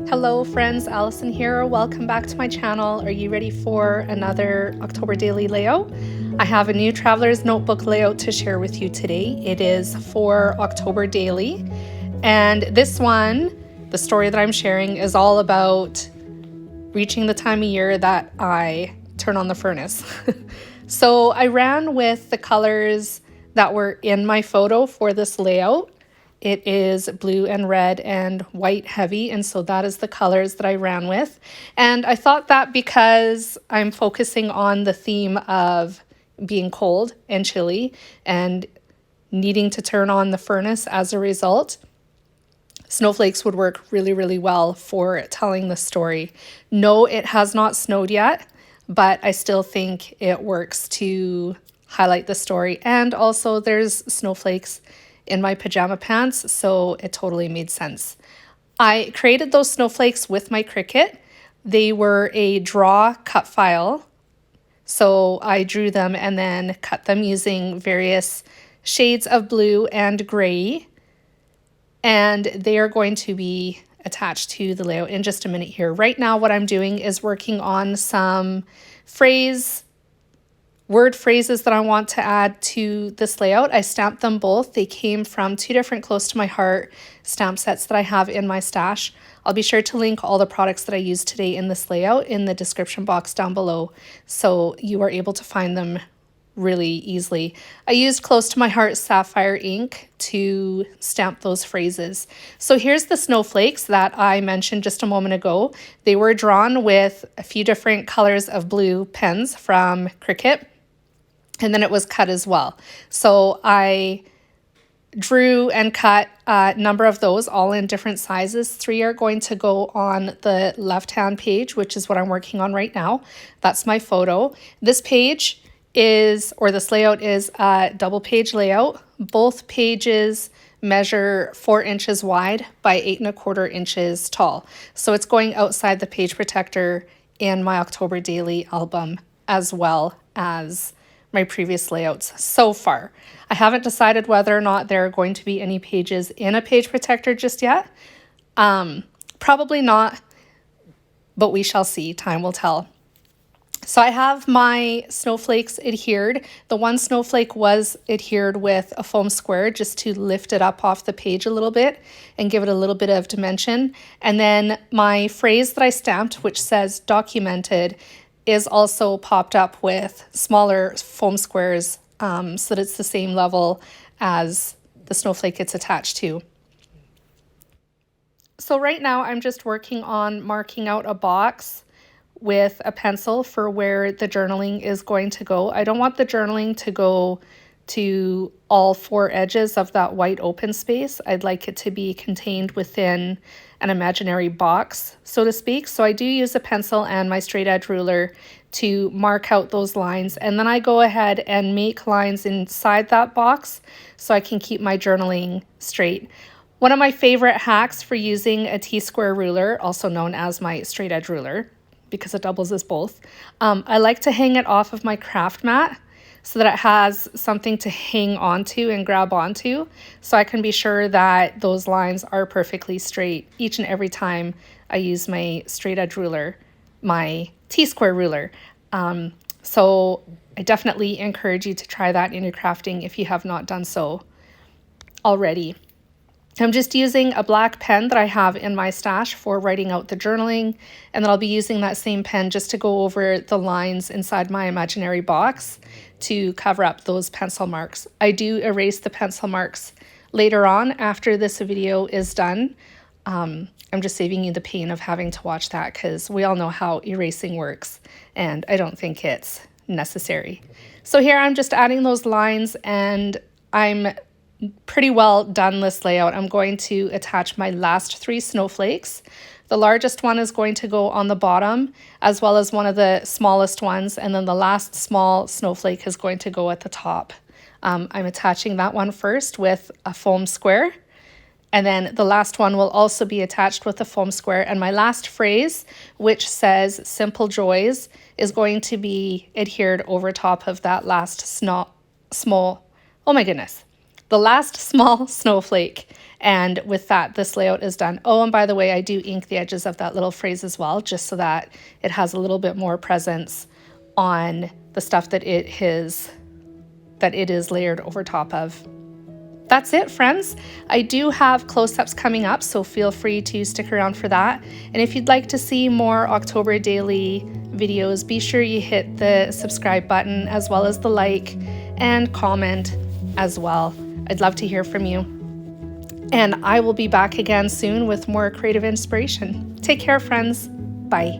Hello friends, Allison here. Welcome back to my channel. Are you ready for another October daily layout? I have a new Traveler's Notebook layout to share with you today. It is for October daily. And this one, the story that I'm sharing, is all about reaching the time of year that I turn on the furnace. So I ran with the colors that were in my photo for this layout. It is blue and red and white heavy, and so that is the colors that I ran with. And I thought that because I'm focusing on the theme of being cold and chilly and needing to turn on the furnace as a result, snowflakes would work really, really well for telling the story. No, it has not snowed yet, but I still think it works to highlight the story. And also there's snowflakes in my pajama pants, so it totally made sense. I created those snowflakes with my Cricut. They were a draw cut file. So I drew them and then cut them using various shades of blue and gray. And they are going to be attached to the layout in just a minute here. Right now, what I'm doing is working on some word phrases that I want to add to this layout. I stamped them both. They came from two different Close to My Heart stamp sets that I have in my stash. I'll be sure to link all the products that I used today in this layout in the description box down below, so you are able to find them really easily. I used Close to My Heart sapphire ink to stamp those phrases. So here's the snowflakes that I mentioned just a moment ago. They were drawn with a few different colors of blue pens from Cricut, and then it was cut as well. So I drew and cut a number of those, all in different sizes. 3 are going to go on the left-hand page, which is what I'm working on right now. That's my photo. This page this layout is a double page layout. Both pages measure 4 inches wide by 8¼ inches tall. So it's going outside the page protector in my October daily album, as well as my previous layouts so far. I haven't decided whether or not there are going to be any pages in a page protector just yet. Probably not, but we shall see. Time will tell. So I have my snowflakes adhered. The one snowflake was adhered with a foam square just to lift it up off the page a little bit and give it a little bit of dimension. And then my phrase that I stamped, which says documented, is also popped up with smaller foam squares so that it's the same level as the snowflake it's attached to. So right now I'm just working on marking out a box with a pencil for where the journaling is going to go. I don't want the journaling to go to all 4 edges of that white open space. I'd like it to be contained within an imaginary box, so to speak. So I do use a pencil and my straight edge ruler to mark out those lines. And then I go ahead and make lines inside that box so I can keep my journaling straight. One of my favorite hacks for using a T-square ruler, also known as my straight edge ruler, because it doubles as both, I like to hang it off of my craft mat so that it has something to hang onto and grab onto, so I can be sure that those lines are perfectly straight each and every time I use my straight edge ruler, my T-square ruler. So I definitely encourage you to try that in your crafting if you have not done so already. I'm just using a black pen that I have in my stash for writing out the journaling, and then I'll be using that same pen just to go over the lines inside my imaginary box to cover up those pencil marks. I do erase the pencil marks later on after this video is done. I'm just saving you the pain of having to watch that because we all know how erasing works, and I don't think it's necessary. So here I'm just adding those lines, and I'm pretty well done this layout. I'm going to attach my last 3 snowflakes. The largest one is going to go on the bottom, as well as one of the smallest ones, and then the last small snowflake is going to go at the top. I'm attaching that one first with a foam square, and then the last one will also be attached with a foam square. And my last phrase, which says simple joys, is going to be adhered over top of that last small snowflake. And with that, this layout is done. Oh, and by the way, I do ink the edges of that little phrase as well, just so that it has a little bit more presence on the stuff that it is layered over top of. That's it, friends. I do have close-ups coming up, so feel free to stick around for that. And if you'd like to see more October daily videos, be sure you hit the subscribe button as well as the like and comment as well. I'd love to hear from you. And I will be back again soon with more creative inspiration. Take care, friends. Bye.